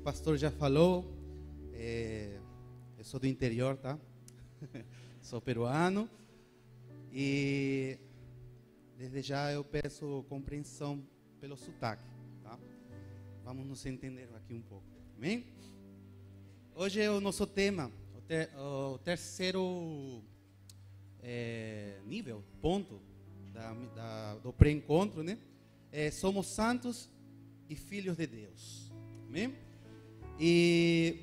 pastor já falou, eu sou do interior, tá? Sou peruano e desde já eu peço compreensão pelo sotaque, tá? Vamos nos entender aqui um pouco, amém? Hoje é o nosso tema, o terceiro nível, ponto do pré-encontro, né? Somos santos e filhos de Deus, amém? E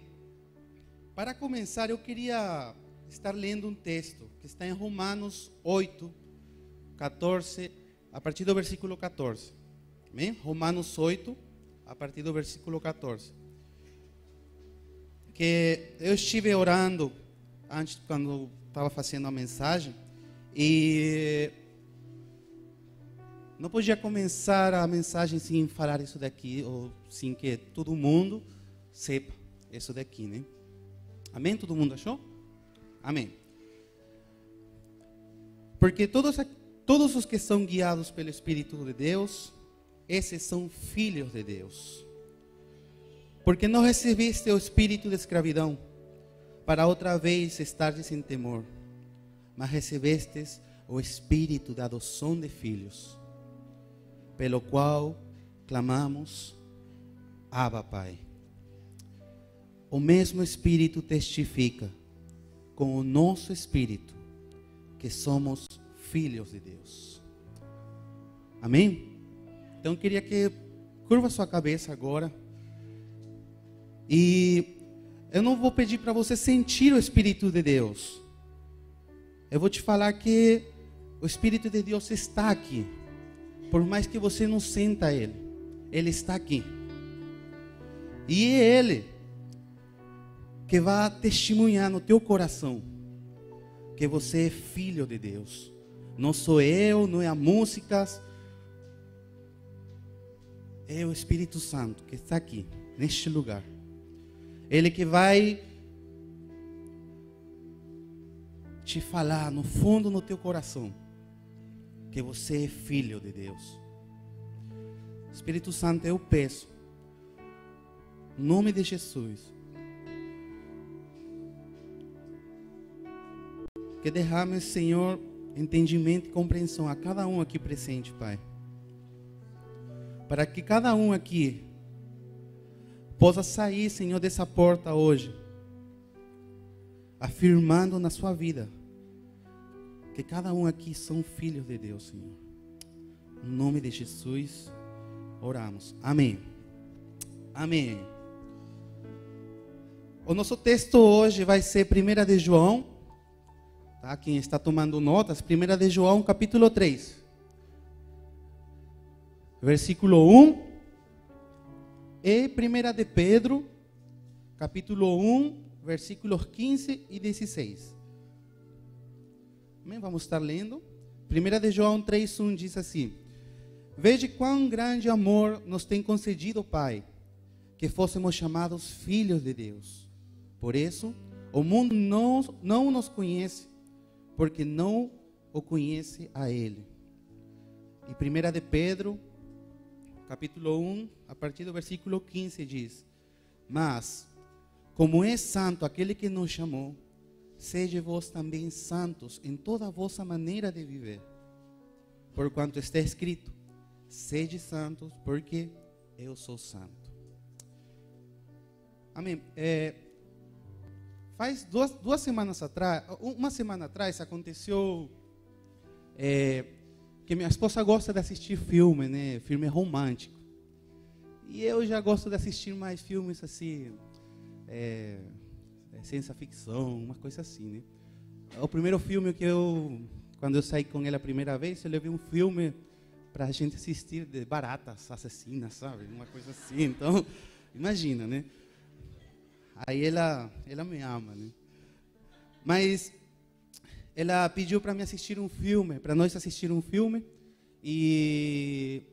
para começar, eu queria estar lendo um texto que está em Romanos 8, 14, a partir do versículo 14. Amém? Romanos 8, a partir do versículo 14. Que eu estive orando antes, quando estava fazendo a mensagem, e não podia começar a mensagem sem falar isso daqui, ou sem que todo mundo sepa isso daqui, né? Amém? Todo mundo achou? Amém. Porque todos os que são guiados pelo Espírito de Deus, esses são filhos de Deus. Porque não recebeste o espírito de escravidão, para outra vez estares sem temor, mas recebestes o espírito da adoção de filhos, pelo qual clamamos, Abba, Pai. O mesmo Espírito testifica com o nosso espírito que somos filhos de Deus. Amém? Então eu queria que curva sua cabeça agora. E eu não vou pedir para você sentir o Espírito de Deus. Eu vou te falar que o Espírito de Deus está aqui. Por mais que você não sinta Ele, Ele está aqui. E é Ele que vai testemunhar no teu coração que você é filho de Deus. Não sou eu, não é a música, é o Espírito Santo que está aqui, neste lugar. Ele que vai te falar no fundo do teu coração que você é filho de Deus. Espírito Santo, eu peço, em nome de Jesus, que derrame, Senhor, entendimento e compreensão a cada um aqui presente, Pai. Para que cada um aqui possa sair, Senhor, dessa porta hoje, afirmando na sua vida que cada um aqui são filhos de Deus, Senhor. Em nome de Jesus, oramos. Amém. Amém. O nosso texto hoje vai ser 1 de João. Tá? Quem está tomando notas, 1 de João, capítulo 3. Versículo 1. E 1 de Pedro, capítulo 1, versículos 15 e 16. Amém? Vamos estar lendo. 1 de João 3, 1 diz assim: Veja quão grande amor nos tem concedido o Pai, que fôssemos chamados filhos de Deus. Por isso, o mundo não nos conhece, porque não o conhece a Ele. E 1 de Pedro, capítulo 1, a partir do versículo 15 diz: Mas, como é santo aquele que nos chamou, sede vós também santos em toda a vossa maneira de viver. Porquanto está escrito: Sede santos, porque eu sou santo. Amém. Faz duas semanas atrás, uma semana atrás, aconteceu que minha esposa gosta de assistir filme, né? Filme romântico. E eu já gosto de assistir mais filmes assim, ciência ficção, uma coisa assim, né? O primeiro filme quando eu saí com ela a primeira vez, eu levei um filme para a gente assistir de baratas assassinas, sabe? Uma coisa assim. Então, imagina, né? Aí ela me ama, né? Mas ela pediu para me assistir um filme, para nós assistir um filme, e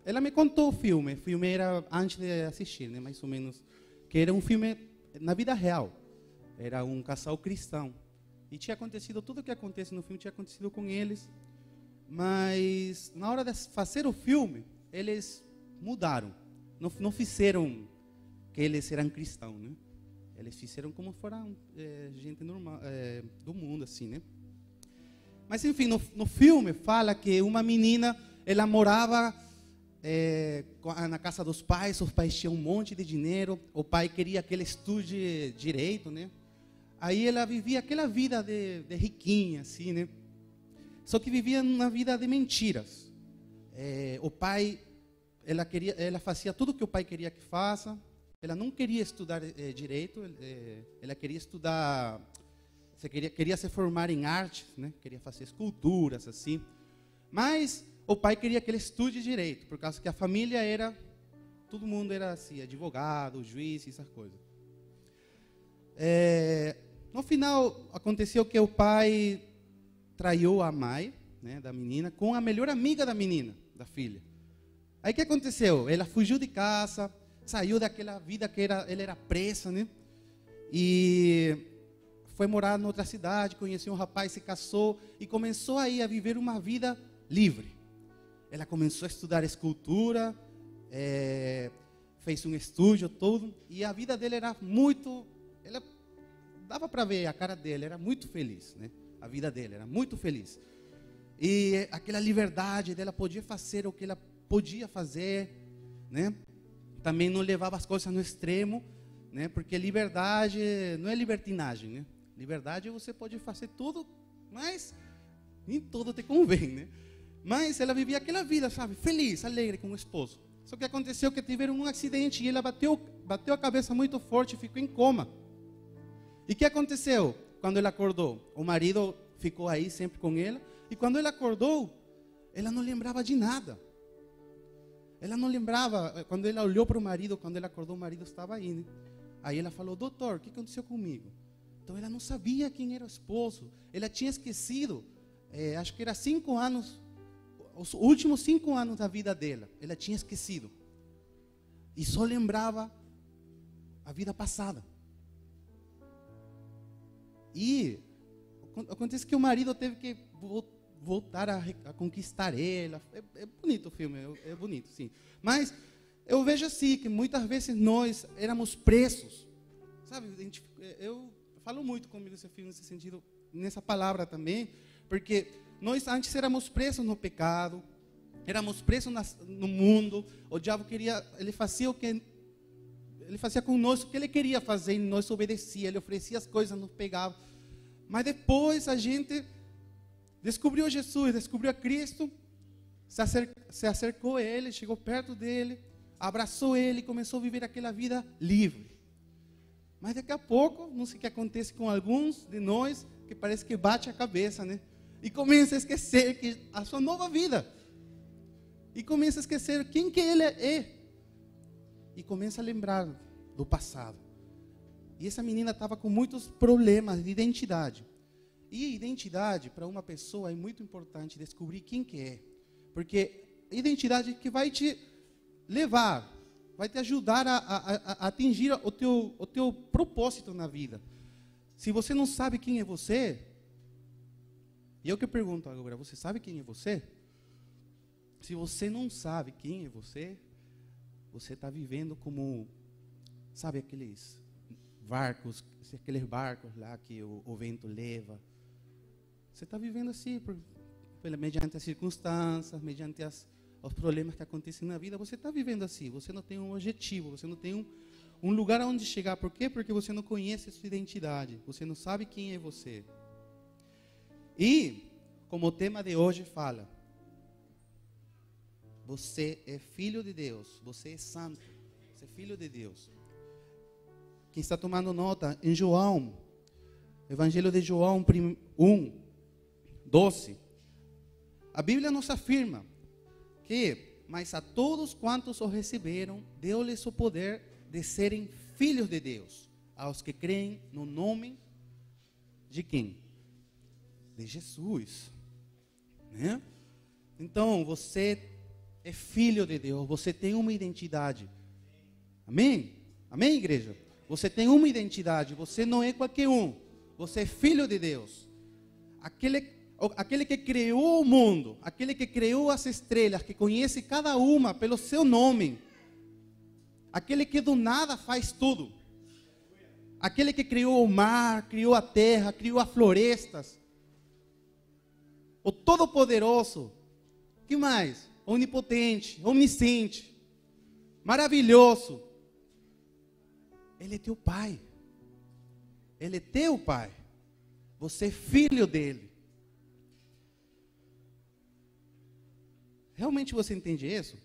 ela me contou o filme. O filme era antes de assistir, né? Mais ou menos, que era um filme na vida real. Era um casal cristão e tinha acontecido tudo o que acontece no filme, tinha acontecido com eles. Mas na hora de fazer o filme, eles mudaram, não fizeram porque eles eram cristãos, né? Eles fizeram como foram gente normal, do mundo, assim, né? Mas, enfim, no filme fala que uma menina, ela morava na casa dos pais, os pais tinham um monte de dinheiro, o pai queria que ela estude direito, né? Aí ela vivia aquela vida de riquinha, assim, né? Só que vivia uma vida de mentiras. O pai, ela fazia tudo que o pai queria que faça. Ela não queria estudar direito, ela queria estudar, queria se formar em arte, né? Queria fazer esculturas, assim. Mas o pai queria que ele estude direito, por causa que a família todo mundo era assim, advogado, juiz, essas coisas. No final, aconteceu que o pai traiu a mãe, né, da menina com a melhor amiga da menina, da filha. Aí o que aconteceu? Ela fugiu de casa, saiu daquela vida que ela era presa, né? E foi morar em outra cidade, conheceu um rapaz, se casou e começou aí a viver uma vida livre. Ela começou a estudar escultura, fez um estúdio todo, e a vida dele era ela dava para ver a cara dele, era muito feliz, né? A vida dele era muito feliz. E aquela liberdade dela, podia fazer o que ela podia fazer, né? Também não levava as coisas no extremo, né? Porque liberdade não é libertinagem, né? Liberdade você pode fazer tudo, mas nem tudo te convém, né? Mas ela vivia aquela vida, sabe? Feliz, alegre com o esposo. Só que aconteceu que tiveram um acidente e ela bateu a cabeça muito forte e ficou em coma. E o que aconteceu? Quando ela acordou, o marido ficou aí sempre com ela. E quando ela acordou, ela não lembrava de nada. Ela não lembrava, quando ela olhou para o marido, quando ela acordou, o marido estava aí, né? Aí ela falou: doutor, o que aconteceu comigo? Então ela não sabia quem era o esposo. Ela tinha esquecido, acho que era 5 anos, os últimos 5 anos da vida dela. Ela tinha esquecido. E só lembrava a vida passada. E acontece que o marido teve que voltar a conquistar ela. É bonito o filme, é bonito, sim. Mas eu vejo assim, que muitas vezes nós éramos presos. Sabe, eu falo muito comigo esse filme nesse sentido, nessa palavra também, porque nós antes éramos presos no pecado, éramos presos no mundo. O diabo ele fazia conosco o que ele queria fazer e nós obedecia. Ele oferecia as coisas, nos pegava. Mas depois a gente descobriu Jesus, descobriu a Cristo, se acercou a Ele, chegou perto dele, abraçou Ele e começou a viver aquela vida livre. Mas daqui a pouco, não sei o que acontece com alguns de nós, que parece que bate a cabeça, né? E começa a esquecer a sua nova vida. E começa a esquecer quem que Ele é. E começa a lembrar do passado. E essa menina estava com muitos problemas de identidade. E identidade, para uma pessoa, é muito importante descobrir quem que é. Porque identidade que vai te levar, vai te ajudar a atingir o teu propósito na vida. Se você não sabe quem é você, e eu que pergunto agora, você sabe quem é você? Se você não sabe quem é você está vivendo como, sabe, aqueles barcos lá que o vento leva. Você está vivendo assim, mediante as circunstâncias, mediante os problemas que acontecem na vida. Você está vivendo assim, você não tem um objetivo, você não tem um lugar aonde chegar. Por quê? Porque você não conhece a sua identidade, você não sabe quem é você. E, como o tema de hoje fala, você é filho de Deus, você é santo, você é filho de Deus. Quem está tomando nota, em João, Evangelho de João 1, 12, a Bíblia nos afirma que, mas a todos quantos o receberam, deu-lhes o poder de serem filhos de Deus, aos que creem no nome de quem? De Jesus, né? Então, você é filho de Deus, você tem uma identidade. Amém? Amém, igreja? Você tem uma identidade, você não é qualquer um. Você é filho de Deus. Aquele que criou o mundo, aquele que criou as estrelas, que conhece cada uma pelo seu nome. aquele que do nada faz tudo, aquele que criou o mar, criou a terra, criou as florestas, o Todo-Poderoso, que mais? Onipotente, onisciente, maravilhoso. Ele é teu pai. Ele é teu pai. Você é filho dele. Realmente você entende isso?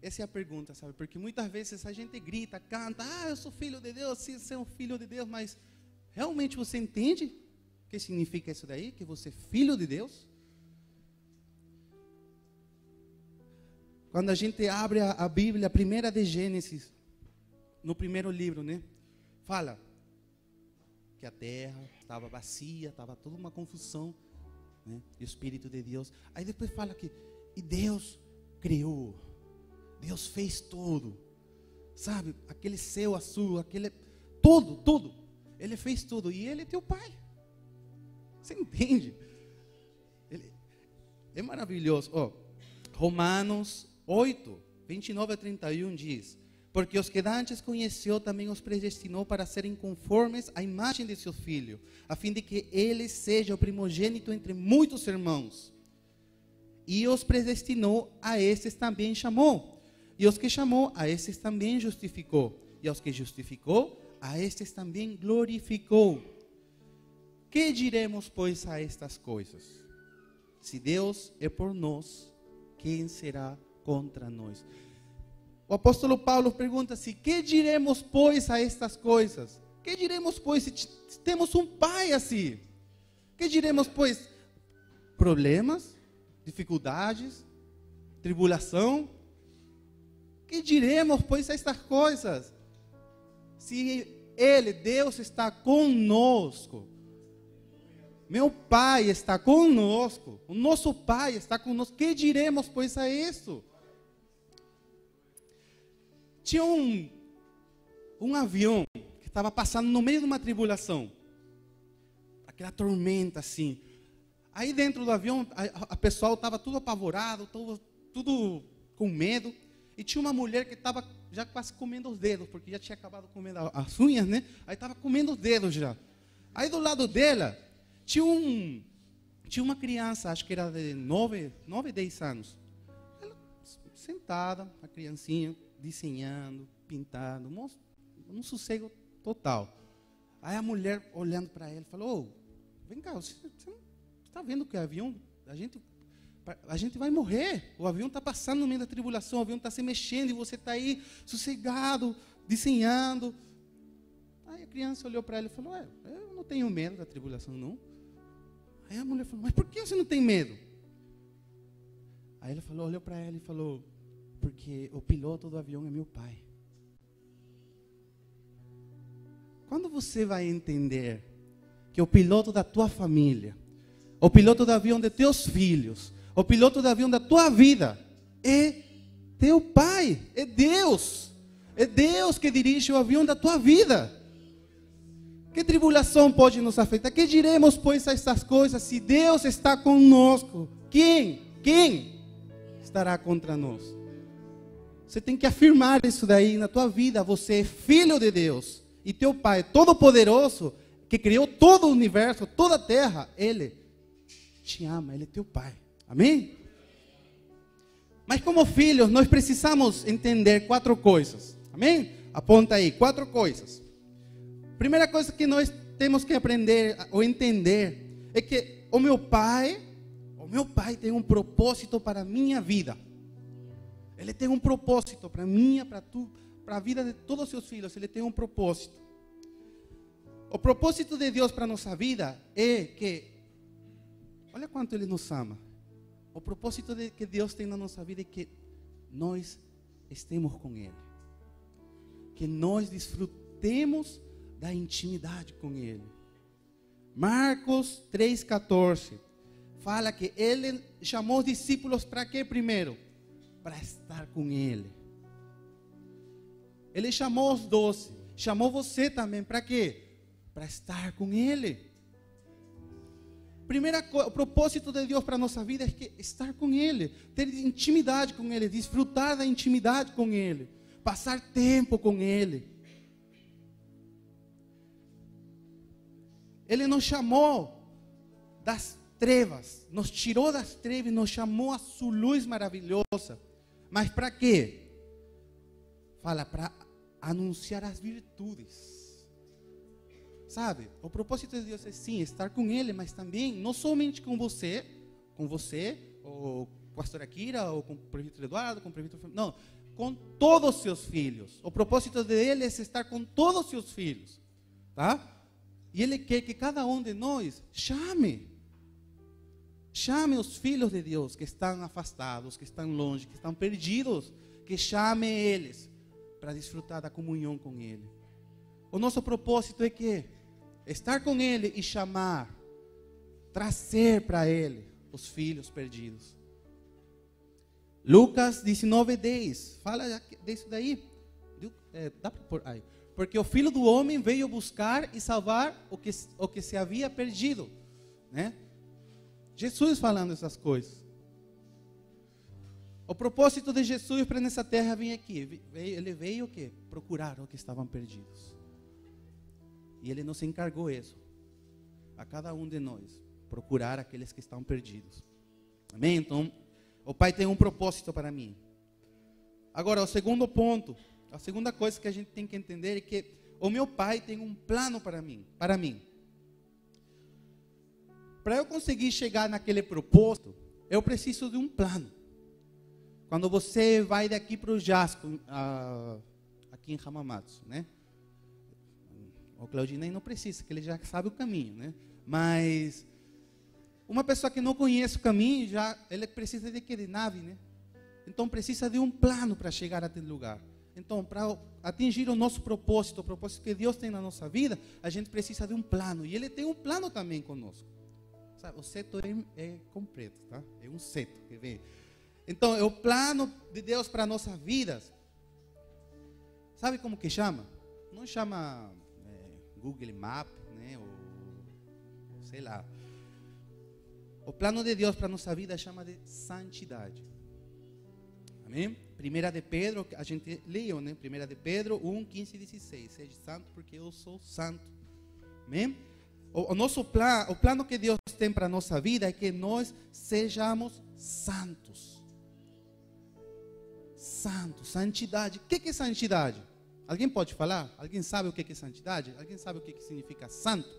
Essa é a pergunta, sabe? Porque muitas vezes a gente grita, canta, eu sou filho de Deus, sim, você é um filho de Deus, mas realmente você entende o que significa isso daí? Que você é filho de Deus? Quando a gente abre a Bíblia, a primeira de Gênesis, no primeiro livro, né? Fala que a terra estava vazia, estava toda uma confusão, né? E o Espírito de Deus. Aí depois fala que, e Deus criou, Deus fez tudo, sabe? Aquele céu azul, aquele, tudo. Ele fez tudo, e Ele é teu pai. Você entende? Ele é maravilhoso. Romanos 8, 29 a 31 diz: porque os que dantes conheceu, também os predestinou para serem conformes à imagem de seu Filho, a fim de que ele seja o primogênito entre muitos irmãos. E os predestinou, a estes também chamou. E os que chamou, a estes também justificou. E aos que justificou, a estes também glorificou. Que diremos, pois, a estas coisas? Se Deus é por nós, quem será contra nós? O apóstolo Paulo pergunta-se: que diremos, pois, a estas coisas? Que diremos, pois, se temos um pai assim? Que diremos, pois, problemas, dificuldades, tribulação? Que diremos, pois, a estas coisas? Se Ele, Deus, está conosco, meu Pai está conosco, o nosso Pai está conosco, que diremos, pois, a isso? Tinha um avião que estava passando no meio de uma tribulação, aquela tormenta assim. Aí dentro do avião, a pessoal estava tudo apavorado, tudo com medo. E tinha uma mulher que estava já quase comendo os dedos, porque já tinha acabado comendo as unhas, né? Aí estava comendo os dedos já. Aí do lado dela, tinha uma criança, acho que era de 9, 10 anos. Ela sentada, a criancinha, desenhando, pintando, um sossego total. Aí a mulher, olhando para ele, falou: vem cá, você está vendo que o avião, a gente vai morrer, o avião está passando no meio da tribulação, o avião está se mexendo e você está aí sossegado, desenhando. Aí a criança olhou para ele e falou: eu não tenho medo da tribulação, não. Aí a mulher falou: mas por que você não tem medo? Aí ele falou, olhou para ela e falou: porque o piloto do avião é meu pai. Quando você vai entender que o piloto da tua família, o piloto do avião de teus filhos, o piloto do avião da tua vida é teu pai, é Deus que dirige o avião da tua vida. Que tribulação pode nos afetar? Que diremos, pois, a estas coisas? Se Deus está conosco, quem estará contra nós? Você tem que afirmar isso daí na tua vida. Você é filho de Deus, e teu Pai Todo-Poderoso, que criou todo o universo, toda a terra, Ele te ama, Ele é teu Pai. Amém? Mas como filhos, nós precisamos entender 4 coisas. Amém? Aponta aí, 4 coisas. Primeira coisa que nós temos que aprender ou entender é que o meu pai tem um propósito para a minha vida. Ele tem um propósito para mim, para a vida de todos os seus filhos. Ele tem um propósito. O propósito de Deus para a nossa vida é que, olha quanto Ele nos ama. O propósito que Deus tem na nossa vida é que nós estemos com Ele. Que nós desfrutemos da intimidade com Ele. Marcos 3,14 fala que Ele chamou os discípulos para quê primeiro? Para estar com Ele. Ele chamou os 12, chamou você também para quê? Para estar com Ele. O propósito de Deus para a nossa vida é estar com Ele, ter intimidade com Ele, desfrutar da intimidade com Ele. passar tempo com Ele. Ele nos chamou das trevas, nos tirou das trevas e nos chamou a sua luz maravilhosa. Mas para quê? Fala, para anunciar as virtudes. Sabe, o propósito de Deus é sim, estar com Ele, mas também, não somente com você, ou com a pastora Kira, ou com o prefeito Eduardo, com o prefeito... Não, com todos os seus filhos. O propósito dele é estar com todos os seus filhos. Tá? E Ele quer que cada um de nós chame os filhos de Deus que estão afastados, que estão longe, que estão perdidos, que chame eles para desfrutar da comunhão com Ele. O nosso propósito é que estar com Ele e chamar, trazer para Ele os filhos perdidos. Lucas 19:10, fala disso daí. Dá para pôr aí. Porque o Filho do Homem veio buscar e salvar o que se havia perdido, né? Jesus falando essas coisas. O propósito de Jesus para nessa terra vir aqui, Ele veio o quê? Procurar os que estavam perdidos. E Ele nos encargou isso, a cada um de nós, procurar aqueles que estão perdidos. Amém? Então, o Pai tem um propósito para mim. Agora, o segundo ponto, a segunda coisa que a gente tem que entender é que o meu Pai tem um plano para mim. Para eu conseguir chegar naquele propósito, eu preciso de um plano. Quando você vai daqui para o Jasco, aqui em Hamamatsu, né? O Claudinei não precisa, que ele já sabe o caminho, né? Mas uma pessoa que não conhece o caminho, ele precisa de quê? De nave, né? Então precisa de um plano para chegar até o lugar. Então, para atingir o nosso propósito, o propósito que Deus tem na nossa vida, a gente precisa de um plano. E Ele tem um plano também conosco. Sabe, o seto é completo, tá? É um seto que vem. Então, é o plano de Deus para nossas vidas. Sabe como que chama? Não chama Google Maps, né? Ou sei lá. O plano de Deus para nossa vida chama de santidade. Amém? 1 de Pedro, a gente leu, né? 1 de Pedro 1, 15 e 16. Seja santo porque eu sou santo. Amém? O nosso plano, o plano que Deus tem para a nossa vida é que nós sejamos santos. Santo, santidade. O que é santidade? Alguém pode falar? Alguém sabe o que é santidade? Alguém sabe o que significa santo?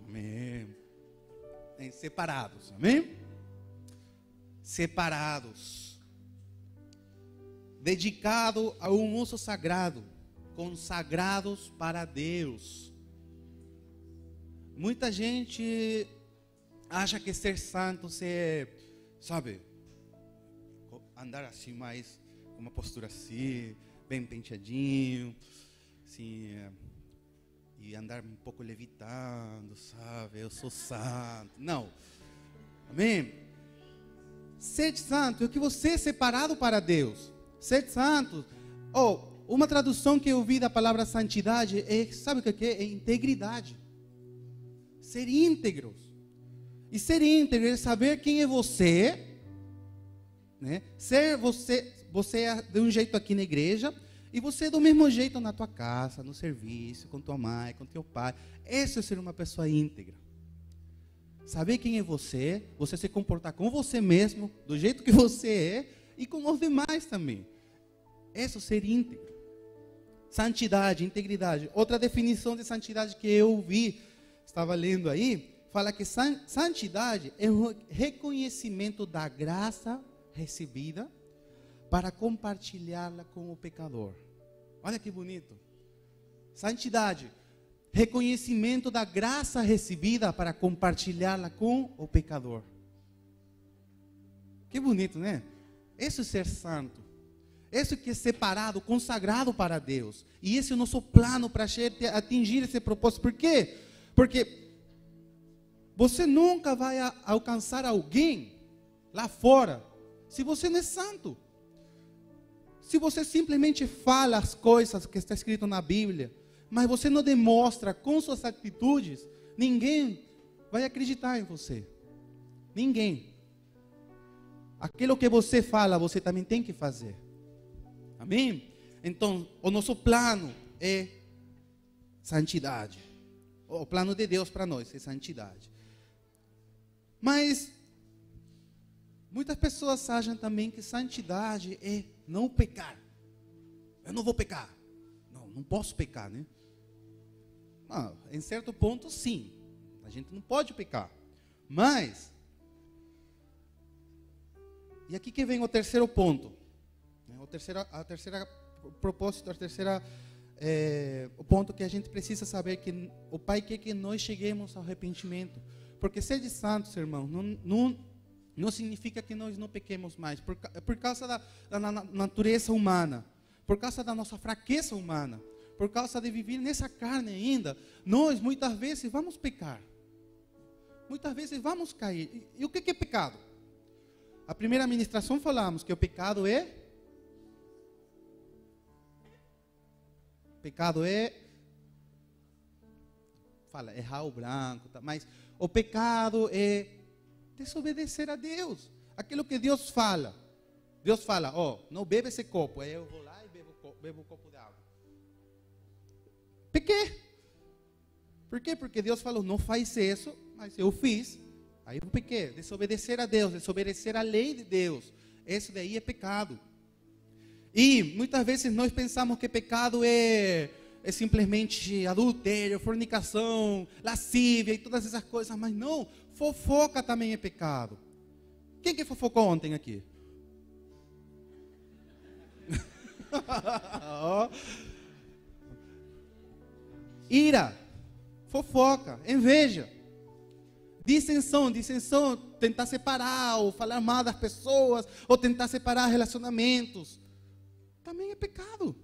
Amém. Separados, amém? Separados. Dedicado a um uso sagrado, consagrados para Deus. Muita gente acha que ser santo, sabe, andar assim mais, com uma postura assim, bem penteadinho, assim, e andar um pouco levitando, sabe, eu sou santo. Não, amém? Ser santo é que você é separado para Deus. Ser santo, uma tradução que eu vi da palavra santidade sabe o que é? É integridade. Ser íntegros. E ser íntegro é saber quem é você, né? Ser você é de um jeito aqui na igreja, e você é do mesmo jeito na tua casa, no serviço, com tua mãe, com teu pai. Esse é ser uma pessoa íntegra. Saber quem é você se comportar com você mesmo, do jeito que você é, e com os demais também. Isso é ser íntegro. Santidade, integridade. Outra definição de santidade que eu vi, estava lendo aí, fala que santidade é o reconhecimento da graça recebida para compartilhá-la com o pecador. Olha que bonito. Santidade, reconhecimento da graça recebida para compartilhá-la com o pecador. Que bonito, né? Isso é ser santo. Isso que é separado, consagrado para Deus. E esse é o nosso plano para atingir esse propósito. Por quê? Porque você nunca vai alcançar alguém lá fora se você não é santo. Se você simplesmente fala as coisas que está escrito na Bíblia, mas você não demonstra com suas atitudes, ninguém vai acreditar em você. Ninguém. Aquilo que você fala, você também tem que fazer. Amém? Então, o nosso plano é santidade. O plano de Deus para nós é santidade. Mas muitas pessoas acham também que santidade é não pecar. Eu não vou pecar. Não posso pecar, né? Em certo ponto, sim. A gente não pode pecar. Mas, e aqui que vem o terceiro ponto. A terceira propósito, o ponto que a gente precisa saber, que o Pai quer que nós cheguemos ao arrependimento. Porque ser de santos, irmão, não significa que nós não pequemos mais. Por causa da natureza humana. Por causa da nossa fraqueza humana. Por causa de viver nessa carne ainda. Nós, muitas vezes, vamos pecar. Muitas vezes vamos cair. E o que é pecado? A primeira ministração falamos que o pecado é... Pecado é... Fala, errar o branco. Tá? Mas o pecado é desobedecer a Deus. Aquilo que Deus fala. Deus fala, não beba esse copo. Aí eu vou lá e bebo um copo de água. Pequei. Por quê? Porque Deus falou, não faz isso, mas eu fiz. Aí eu pequei. Desobedecer a Deus, desobedecer a lei de Deus. Isso daí é pecado. E muitas vezes nós pensamos que pecado é simplesmente adultério, fornicação, lascívia e todas essas coisas. Mas não, fofoca também é pecado. Quem que fofocou ontem aqui? Ira, fofoca, inveja, dissensão, tentar separar, ou falar mal das pessoas, ou tentar separar relacionamentos, também é pecado.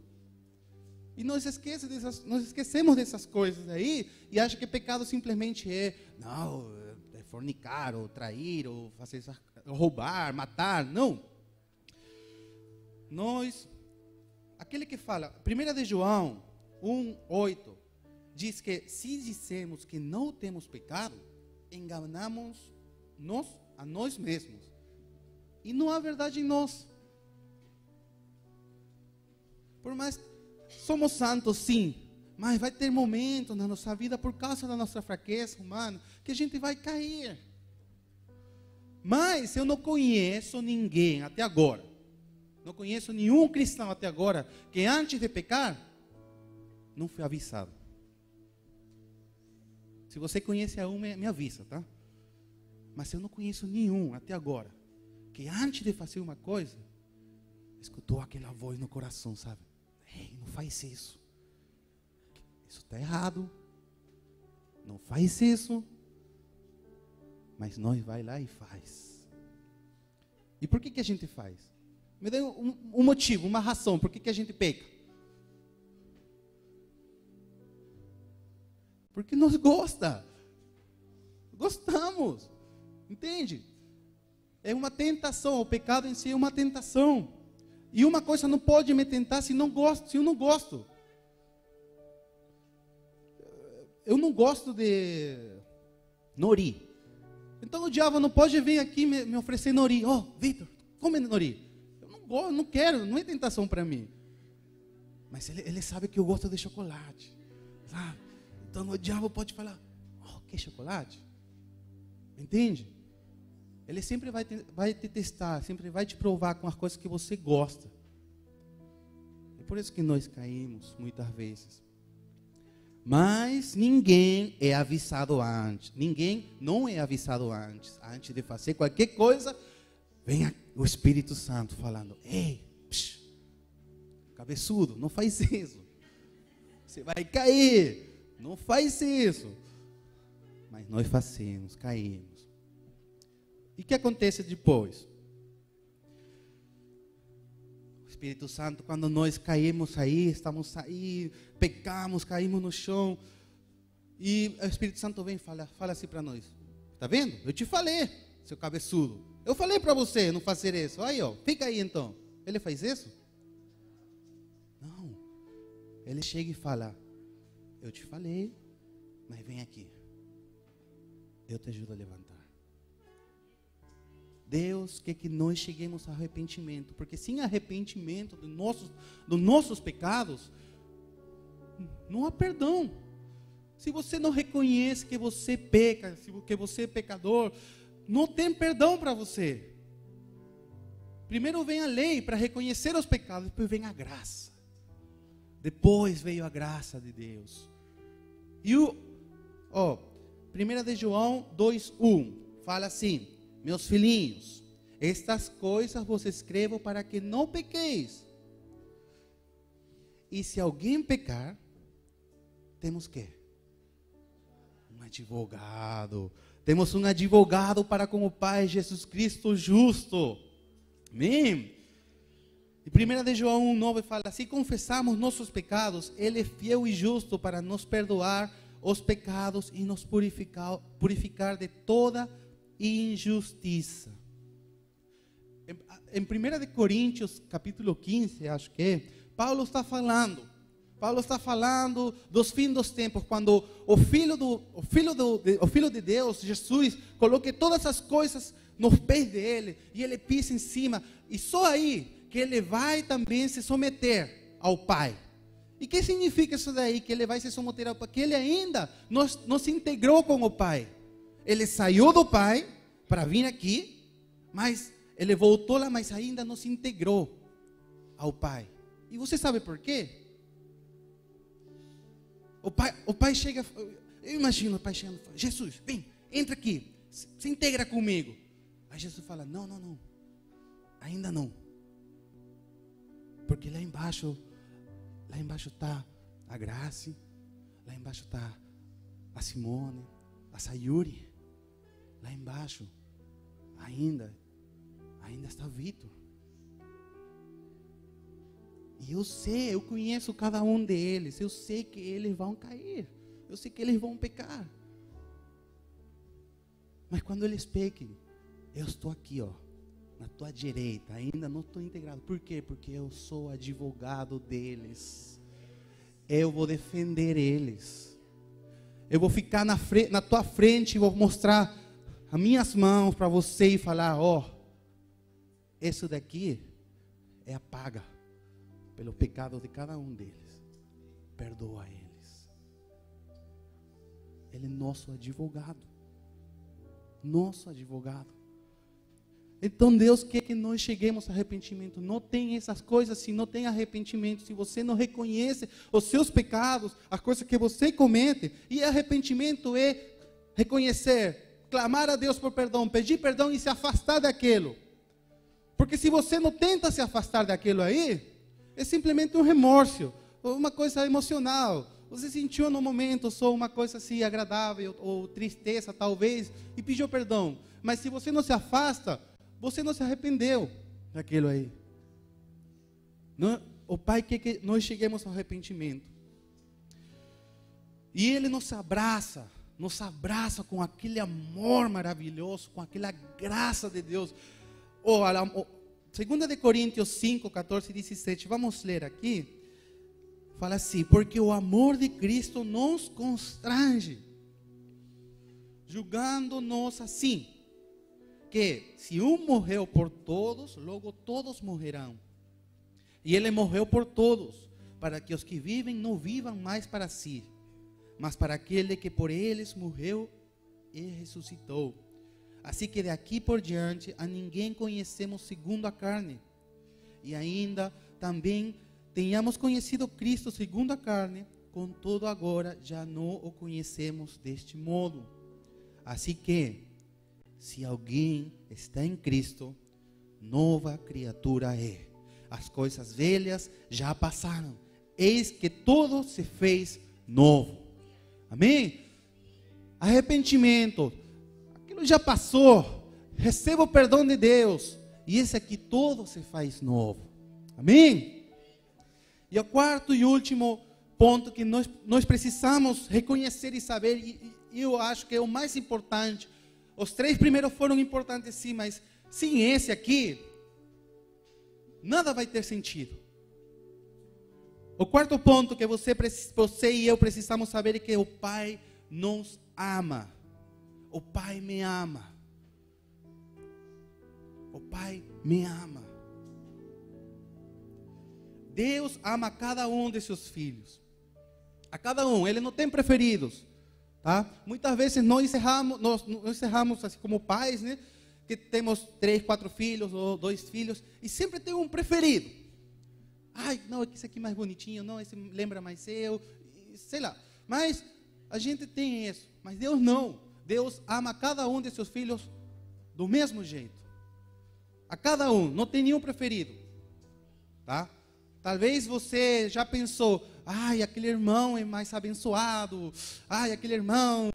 E nós esquecemos dessas coisas aí, e achamos que pecado simplesmente é fornicar, ou trair, ou roubar, matar. Não. Aquele que fala, 1 de João 1:8, diz que se dissemos que não temos pecado, enganamos a nós mesmos. E não há verdade em nós. Por mais somos santos, sim, mas vai ter momentos na nossa vida, por causa da nossa fraqueza humana, que a gente vai cair. Mas eu não conheço ninguém até agora, não conheço nenhum cristão até agora, que antes de pecar, não foi avisado. Se você conhece algum, me avisa, tá? Mas eu não conheço nenhum até agora, que antes de fazer uma coisa, escutou aquela voz no coração, sabe? Ei, não faz isso. Isso está errado. Não faz isso. Mas nós vai lá e faz. E por que a gente faz? Me dê um motivo, uma razão, por que a gente peca? Porque nós gostamos, entende? É uma tentação, o pecado em si é uma tentação. E uma coisa não pode me tentar se eu não gosto. Eu não gosto de nori. Então o diabo não pode vir aqui me oferecer nori. Vitor, come nori. Eu não gosto, não quero, não é tentação para mim. Mas ele sabe que eu gosto de chocolate, sabe? Então o diabo pode falar, quer chocolate? Entende? Ele sempre vai te testar, sempre vai te provar com as coisas que você gosta. É por isso que nós caímos muitas vezes. Mas ninguém é avisado antes. Ninguém não é avisado antes. Antes de fazer qualquer coisa, vem o Espírito Santo falando, ei, cabeçudo, não faz isso. Você vai cair. Não faz isso. Mas nós fazemos, caímos. E o que acontece depois? O Espírito Santo, quando nós caímos aí, estamos aí, pecamos, caímos no chão, e o Espírito Santo vem e fala assim para nós, está vendo? Eu te falei, seu cabeçudo. Eu falei para você não fazer isso. Aí, fica aí então. Ele faz isso? Não. Ele chega e fala, eu te falei, mas vem aqui. Eu te ajudo a levantar. Deus quer que nós cheguemos ao arrependimento, porque sem arrependimento dos nossos pecados, não há perdão. Se você não reconhece que você peca, que você é pecador, não tem perdão para você. Primeiro vem a lei para reconhecer os pecados, depois vem a graça. Depois veio a graça de Deus. E 1 de João 2:1 fala assim: meus filhinhos, estas coisas vos escrevo para que não pequeis. E se alguém pecar, temos que um advogado. Temos um advogado para com o Pai, Jesus Cristo justo. Amém? E 1 de João 1:9 fala: se confessarmos nossos pecados, Ele é fiel e justo para nos perdoar os pecados e nos purificar de toda injustiça. Em 1 de Coríntios, capítulo 15, acho que é, Paulo está falando dos fins dos tempos, quando o Filho de Deus, Jesus, coloque todas as coisas nos pés dele, e ele pisa em cima, e só aí que ele vai também se submeter ao Pai. E o que significa isso daí? Que ele vai se submeter ao Pai? Que ele ainda não se integrou com o Pai. Ele saiu do Pai para vir aqui, mas ele voltou lá, mas ainda não se integrou ao Pai. E você sabe por quê? O pai chega, eu imagino o pai chegando e fala: Jesus, vem, entra aqui, se integra comigo. Aí Jesus fala: não, ainda não. Porque lá embaixo está a Grace, lá embaixo está a Simone, a Sayuri, lá embaixo ainda está o Vitor. E eu conheço cada um deles, eu sei que eles vão cair, eu sei que eles vão pecar. Mas quando eles pequem, eu estou aqui, na tua direita, ainda não estou integrado. Por quê? Porque eu sou advogado deles. Eu vou defender eles. Eu vou ficar na tua frente e vou mostrar as minhas mãos para você e falar: isso daqui é a paga pelo pecado de cada um deles. Perdoa eles. Ele é nosso advogado. Nosso advogado. Então Deus quer que nós cheguemos ao arrependimento. Não tem essas coisas se não tem arrependimento. Se você não reconhece os seus pecados, as coisas que você comete. E arrependimento é reconhecer, clamar a Deus por perdão, pedir perdão e se afastar daquilo. Porque se você não tenta se afastar daquilo aí, é simplesmente um remorso, uma coisa emocional. Você sentiu no momento só uma coisa assim agradável ou tristeza talvez e pediu perdão. Mas se você não se afasta, você não se arrependeu daquilo aí. Não, o Pai quer que nós cheguemos ao arrependimento. E Ele nos abraça com aquele amor maravilhoso, com aquela graça de Deus. 2 de Coríntios 5, 14 e 17, vamos ler aqui. Fala assim: porque o amor de Cristo nos constrange, julgando-nos assim, que se um morreu por todos, logo todos morrerão. E Ele morreu por todos, para que os que vivem não vivam mais para si, mas para aquele que por eles morreu e ressuscitou. Assim que de aqui por diante a ninguém conhecemos segundo a carne. E ainda também tenhamos conhecido Cristo segundo a carne, contudo agora já não o conhecemos deste modo. Assim que, se alguém está em Cristo, nova criatura é. As coisas velhas já passaram, eis que tudo se fez novo. Amém? Arrependimento, aquilo já passou, receba o perdão de Deus, e esse aqui todo se faz novo. Amém? E o quarto e último ponto que nós precisamos reconhecer e saber, e eu acho que é o mais importante. Os três primeiros foram importantes sim, mas sem esse aqui, nada vai ter sentido. O quarto ponto que você e eu precisamos saber é que o Pai nos ama. O Pai me ama. o Pai me ama. Deus ama a cada um de seus filhos. A cada um, Ele não tem preferidos. Tá? Muitas vezes nós encerramos assim como pais, né? Que temos 3, 4 filhos ou 2 filhos, e sempre tem um preferido. Ai, não, esse aqui é mais bonitinho, não, esse lembra mais eu, sei lá. Mas a gente tem isso, mas Deus não. Deus ama cada um de seus filhos do mesmo jeito. A cada um, não tem nenhum preferido. Tá? Talvez você já pensou, ai, aquele irmão é mais abençoado, ai, aquele irmão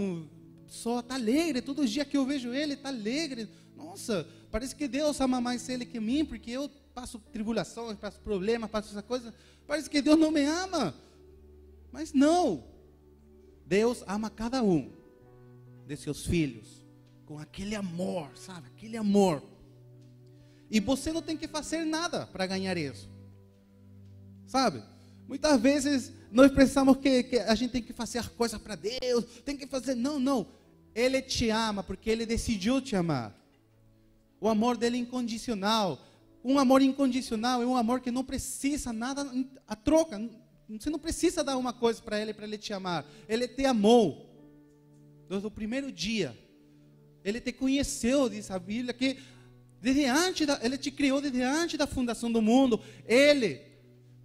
só está alegre, todo dia que eu vejo ele está alegre. Nossa, parece que Deus ama mais ele que mim, porque eu passo tribulações, passo problemas, passo essa coisa. Parece que Deus não me ama. Mas não. Deus ama cada um de seus filhos com aquele amor, sabe? Aquele amor. E você não tem que fazer nada para ganhar isso. Sabe? Muitas vezes nós pensamos que a gente tem que fazer coisas para Deus, tem que fazer. Não, não. Ele te ama porque Ele decidiu te amar. O amor dele é incondicional. Um amor incondicional é um amor que não precisa nada a troca. Você não precisa dar uma coisa para ele te amar. Ele te amou desde o primeiro dia. Ele te conheceu, diz a Bíblia, que Ele te criou desde antes da fundação do mundo. Ele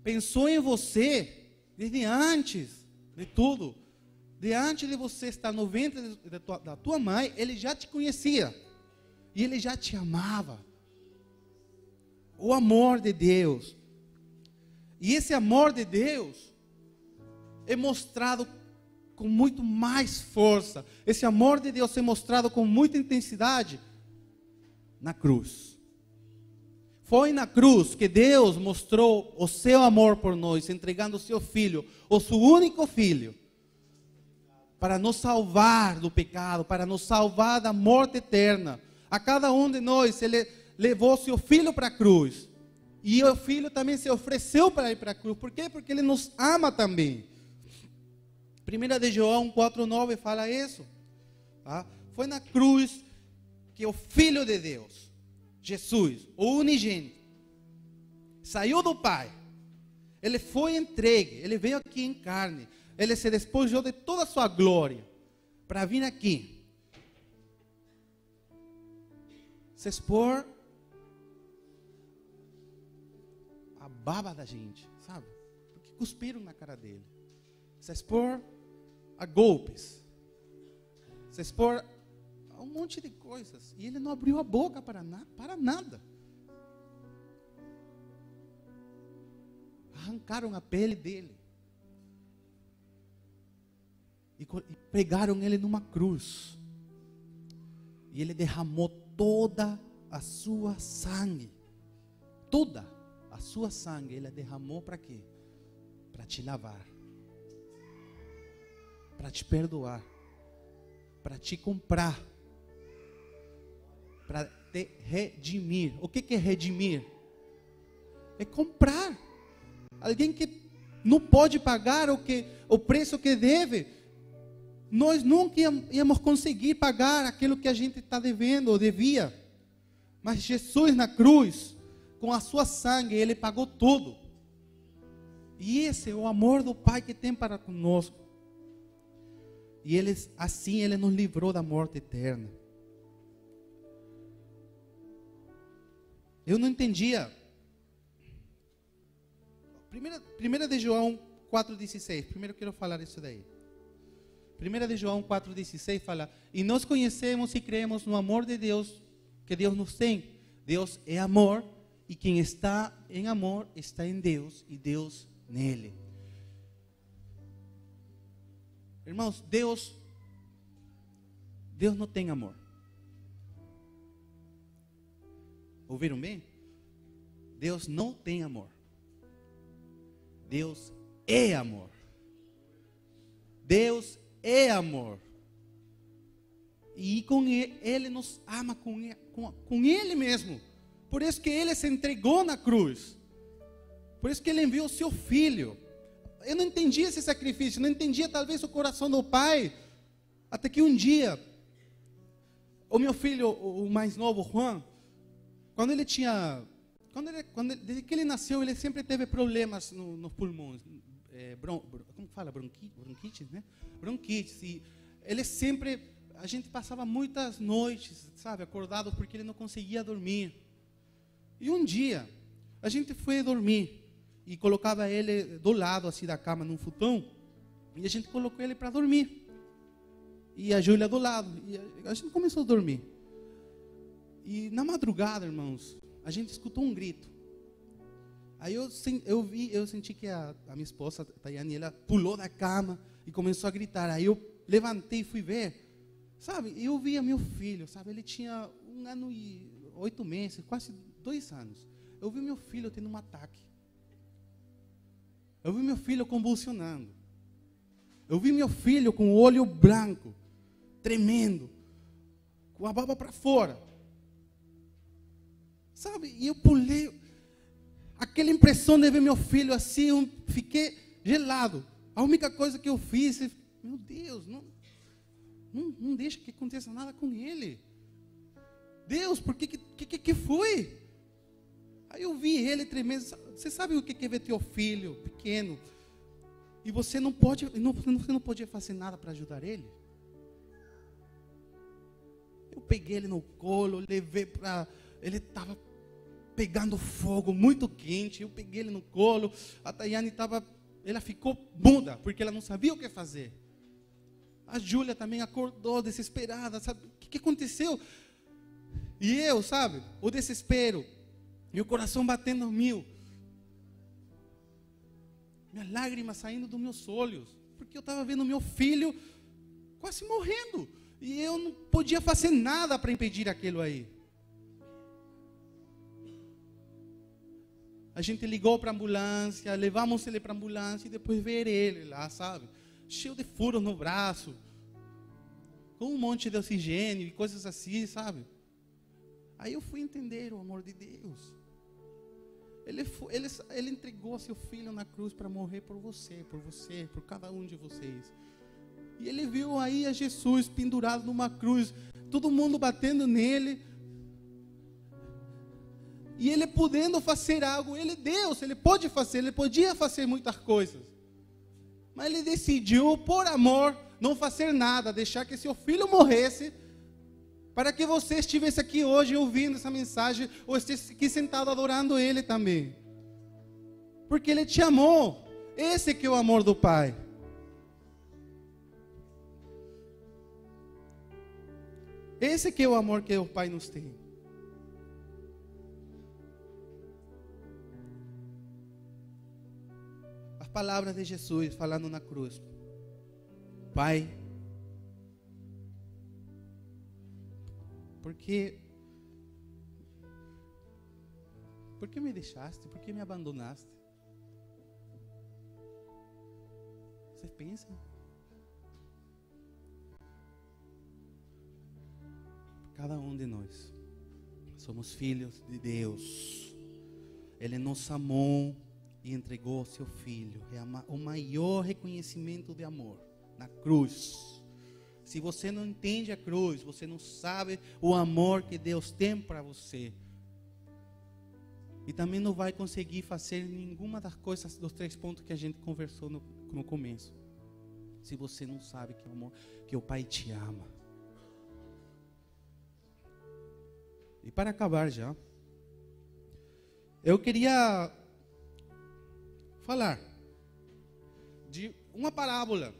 pensou em você desde antes de tudo. De antes de você estar no ventre da tua mãe, Ele já te conhecia. E Ele já te amava. O amor de Deus. E esse amor de Deus é mostrado com muito mais força. Esse amor de Deus é mostrado com muita intensidade na cruz. Foi na cruz que Deus mostrou o seu amor por nós, entregando o seu Filho, o seu único Filho, para nos salvar do pecado, para nos salvar da morte eterna. A cada um de nós, Ele levou seu Filho para a cruz. E o Filho também se ofereceu para ir para a cruz. Por quê? Porque Ele nos ama também. 1 de João 4,9 fala isso. Tá? Foi na cruz que o Filho de Deus, Jesus, o unigênito, saiu do Pai. Ele foi entregue. Ele veio aqui em carne. Ele se despojou de toda a sua glória para vir aqui se expor a baba da gente, sabe? Porque cuspiram na cara dele. Se expor a golpes. Se expor a um monte de coisas. E ele não abriu a boca para nada. Arrancaram a pele dele. E pregaram ele numa cruz. E ele derramou toda a sua sangue. Toda a sua sangue ele derramou para quê? Para te lavar. Para te perdoar. Para te comprar. Para te redimir. O que é redimir? É comprar. Alguém que não pode pagar o preço que deve. Nós nunca íamos conseguir pagar aquilo que a gente está devendo ou devia. Mas Jesus na cruz, com a sua sangue, Ele pagou tudo. E esse é o amor do Pai que tem para conosco. E assim Ele nos livrou da morte eterna. Eu não entendia. Primeira de João 4,16. Primeiro eu quero falar isso daí. 1 de João 4,16 fala: e nós conhecemos e cremos no amor de Deus, que Deus nos tem. Deus é amor, e quem está em amor está em Deus, e Deus nele. Irmãos, Deus não tem amor. Ouviram bem? Deus não tem amor. Deus é amor. Deus é amor. E com Ele nos ama com Ele mesmo. Por isso que Ele se entregou na cruz. Por isso que Ele enviou o seu Filho. Eu não entendia esse sacrifício. Não entendia talvez o coração do Pai. Até que um dia, o meu filho, o mais novo, Juan, quando ele tinha, desde que ele nasceu, ele sempre teve problemas nos pulmões, como fala, bronquite, né? Bronquite. E ele sempre, a gente passava muitas noites, sabe, acordado porque ele não conseguia dormir. E um dia, a gente foi dormir e colocava ele do lado assim da cama num futão e a gente colocou ele para dormir. E a Júlia do lado. E a gente começou a dormir. E na madrugada, irmãos, a gente escutou um grito. Aí eu senti que a minha esposa, a Tayane, ela pulou da cama e começou a gritar. Aí eu levantei e fui ver. Sabe, eu vi meu filho, sabe, ele tinha 1 ano e 8 meses, quase 2 anos. Eu vi meu filho tendo um ataque. Eu vi meu filho convulsionando. Eu vi meu filho com o olho branco, tremendo, com a baba para fora. Sabe, e eu pulei. Aquela impressão de ver meu filho assim, eu fiquei gelado. A única coisa que eu fiz, meu Deus, não deixa que aconteça nada com ele. Deus, por que foi? Aí eu vi ele tremendo. Você sabe o que é ver teu filho pequeno? E você não podia fazer nada para ajudar ele? Eu peguei ele no colo, levei para... Ele estava pegando fogo, muito quente. Eu peguei ele no colo. A Tayane ela ficou muda, porque ela não sabia o que fazer. A Júlia também acordou desesperada, sabe? O que aconteceu? E eu, sabe? O desespero. Meu coração batendo 1000. Minhas lágrimas saindo dos meus olhos. Porque eu estava vendo meu filho quase morrendo. E eu não podia fazer nada para impedir aquilo aí. A gente ligou para a ambulância, levamos ele para a ambulância e depois ver ele lá, sabe? Cheio de furos no braço, com um monte de oxigênio e coisas assim, sabe? Aí eu fui entender o amor de Deus. Ele entregou seu filho na cruz para morrer por você, por cada um de vocês. E ele viu aí a Jesus pendurado numa cruz, todo mundo batendo nele. E ele podendo fazer algo, Deus, ele podia fazer muitas coisas. Mas ele decidiu, por amor, não fazer nada, deixar que seu filho morresse, para que você estivesse aqui hoje ouvindo essa mensagem, ou estivesse aqui sentado adorando ele também. Porque ele te amou. Esse que é o amor do Pai. Esse que é o amor que o Pai nos tem. Palavras de Jesus falando na cruz. Pai, por que me deixaste? Por que me abandonaste? Você pensa? Cada um de nós somos filhos de Deus. Ele nos amou e entregou seu filho. É o maior reconhecimento de amor, na cruz. Se você não entende a cruz, você não sabe o amor que Deus tem para você. E também não vai conseguir fazer nenhuma das coisas, dos 3 pontos que a gente conversou no começo. Se você não sabe que é o amor, que o Pai te ama. E para acabar já, eu queria falar de uma parábola.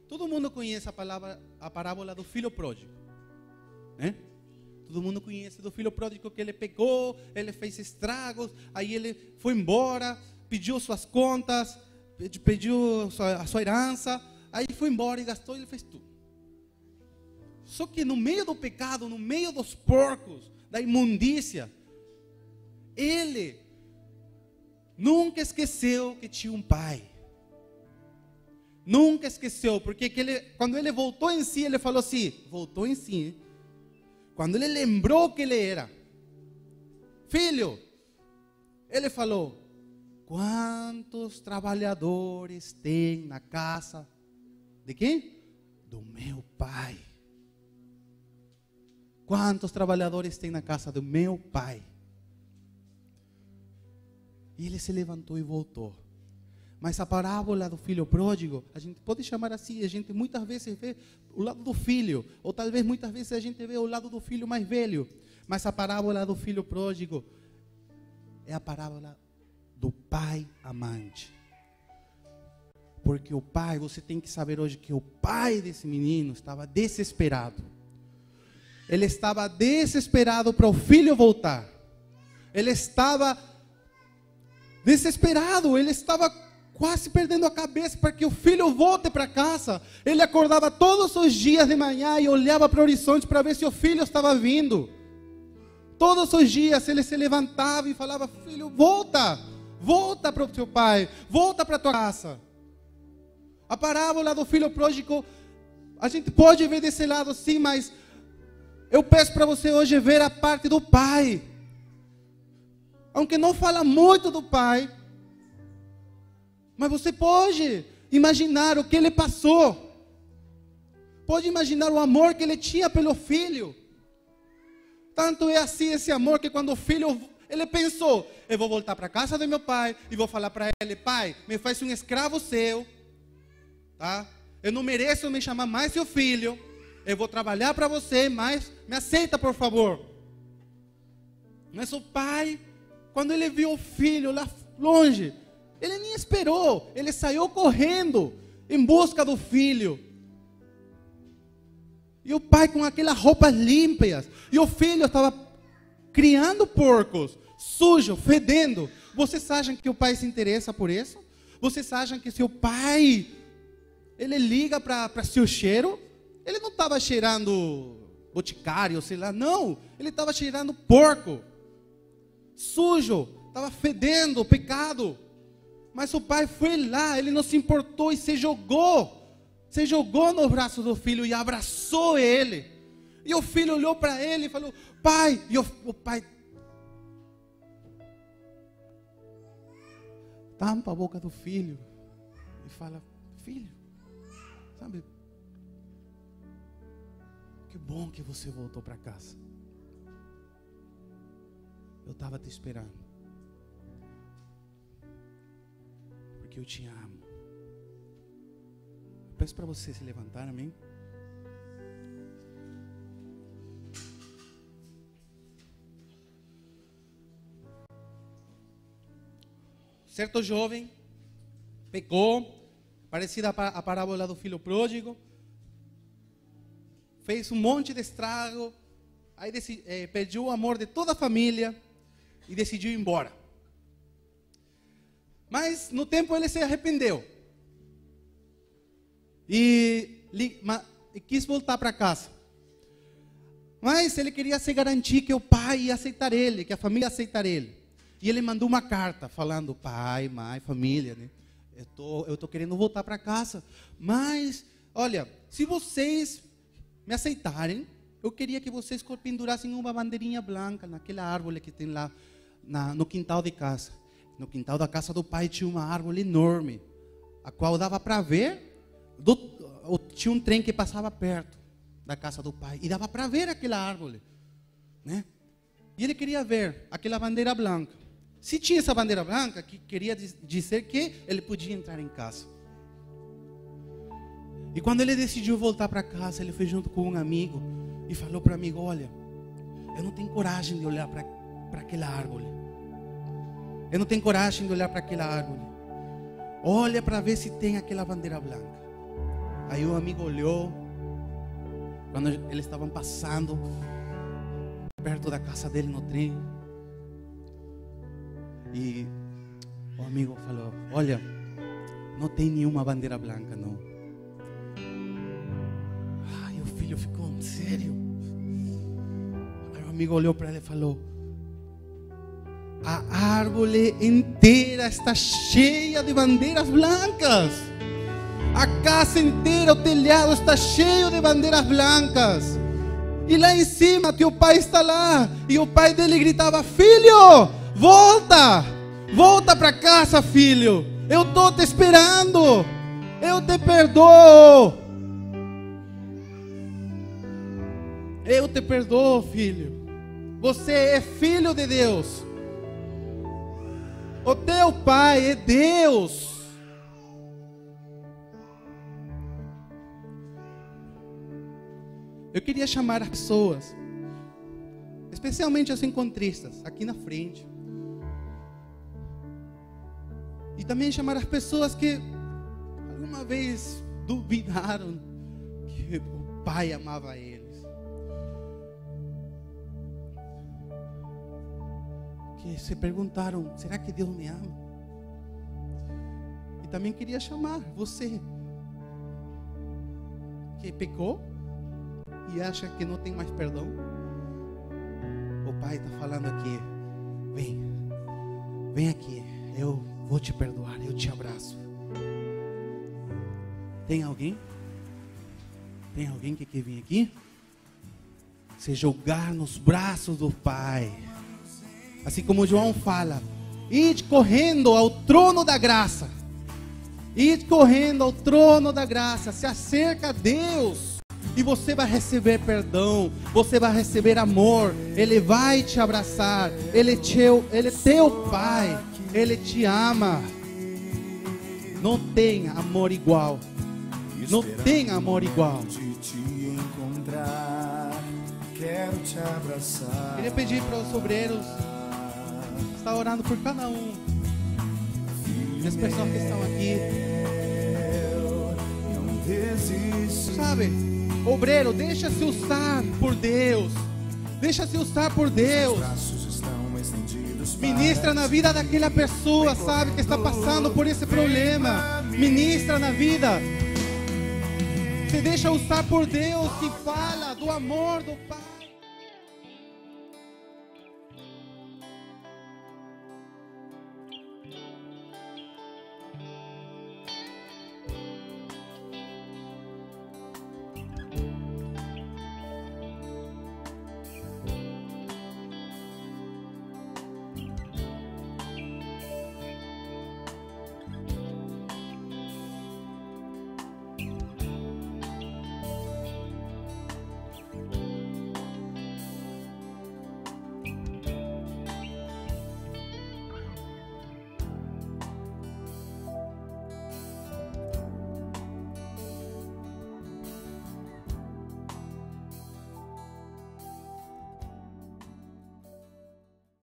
Todo mundo conhece a parábola do filho pródigo, né? Todo mundo conhece do filho pródigo, que ele pegou, ele fez estragos, aí ele foi embora, pediu suas contas, pediu a sua herança, aí foi embora e gastou, ele fez tudo. Só que no meio do pecado, no meio dos porcos, da imundícia, ele nunca esqueceu que tinha um pai. Nunca esqueceu, porque quando ele voltou em si, ele falou assim, voltou em si, hein? Quando ele lembrou que ele era filho, ele falou, quantos trabalhadores tem na casa de quem? Do meu pai. Quantos trabalhadores tem na casa do meu pai? E ele se levantou e voltou. Mas a parábola do filho pródigo, a gente pode chamar assim, a gente muitas vezes vê o lado do filho, ou talvez muitas vezes a gente vê o lado do filho mais velho. Mas a parábola do filho pródigo é a parábola do pai amante. Porque o pai, você tem que saber hoje que o pai desse menino estava desesperado. Ele estava desesperado para o filho voltar. Ele estava desesperado, ele estava quase perdendo a cabeça para que o filho volte para casa. Ele acordava todos os dias de manhã e olhava para o horizonte para ver se o filho estava vindo. Todos os dias ele se levantava e falava: filho, volta, volta para o seu pai, volta para a tua casa. A parábola do filho pródigo, a gente pode ver desse lado sim, mas eu peço para você hoje ver a parte do pai. Aunque não fala muito do pai, mas você pode imaginar o que ele passou. Pode imaginar o amor que ele tinha pelo filho. Tanto é assim esse amor que quando o filho, ele pensou: eu vou voltar para a casa do meu pai e vou falar para ele: pai, me faz um escravo seu. Tá? Eu não mereço me chamar mais seu filho. Eu vou trabalhar para você, mas me aceita, por favor. Mas o pai, quando ele viu o filho lá longe, ele nem esperou. Ele saiu correndo em busca do filho. E o pai com aquelas roupas limpas. E o filho estava criando porcos, sujo, fedendo. Vocês acham que o pai se interessa por isso? Vocês acham que se o pai, ele liga para seu cheiro, ele não estava cheirando boticário, sei lá, não. Ele estava cheirando porco, sujo, estava fedendo, pecado. Mas o pai foi lá, ele não se importou e se jogou no braço do filho e abraçou ele. E o filho olhou para ele e falou: pai. E o pai tampa a boca do filho e fala: filho, sabe, que bom que você voltou para casa. Eu estava te esperando, porque eu te amo. Eu peço para você se levantar, amém? Certo jovem pecou, parecida a parábola do filho pródigo, fez um monte de estrago, aí perdeu o amor de toda a família e decidiu ir embora. Mas no tempo ele se arrependeu e quis voltar para casa. Mas ele queria se garantir que o pai ia aceitar ele, que a família ia aceitar ele. E ele mandou uma carta falando: pai, mãe, família, né? Eu tô querendo voltar para casa, mas olha, se vocês me aceitarem, eu queria que vocês pendurassem uma bandeirinha branca naquela árvore que tem lá no quintal de casa. No quintal da casa do pai tinha uma árvore enorme, a qual dava para ver, tinha um trem que passava perto da casa do pai, e dava para ver aquela árvore, né? E ele queria ver aquela bandeira branca. Se tinha essa bandeira branca, que queria dizer que ele podia entrar em casa. E quando ele decidiu voltar para casa, ele foi junto com um amigo e falou para o amigo: olha, eu não tenho coragem de olhar para aquela árvore. Eu não tenho coragem de olhar para aquela árvore. Olha para ver se tem aquela bandeira branca. Aí o amigo olhou, quando eles estavam passando perto da casa dele no trem. E o amigo falou: olha, não tem nenhuma bandeira branca, não. Ai, o filho ficou: sério? Aí o amigo olhou para ele e falou: a árvore inteira está cheia de bandeiras blancas. A casa inteira, o telhado está cheio de bandeiras blancas. E lá em cima, teu pai está lá. E o pai dele gritava: filho, volta! Volta para casa, filho. Eu estou te esperando. Eu te perdoo. Eu te perdoo, filho. Você é filho de Deus. O teu pai é Deus. Eu queria chamar as pessoas, especialmente os encontristas, aqui na frente. E também chamar as pessoas que alguma vez duvidaram que o pai amava eles. Que se perguntaram, será que Deus me ama? E também queria chamar você que pecou e acha que não tem mais perdão. O pai está falando aqui, vem aqui, eu vou te perdoar, eu te abraço. Tem alguém? Tem alguém que quer vir aqui? Se jogar nos braços do pai. Assim como João fala, ide correndo ao trono da graça. Ide correndo ao trono da graça. Se acerca a Deus e você vai receber perdão. Você vai receber amor. Ele vai te abraçar. Ele é teu pai. Ele te ama. Não tem amor igual. Não tem amor igual. Quero te abraçar. Queria pedir para os obreiros estar orando por cada um. E as pessoas que estão aqui. Sabe, obreiro, deixa-se usar por Deus. Deixa-se usar por Deus. Ministra na vida daquela pessoa, sabe, que está passando por esse problema. Ministra na vida. Se deixa usar por Deus, que fala do amor do Pai.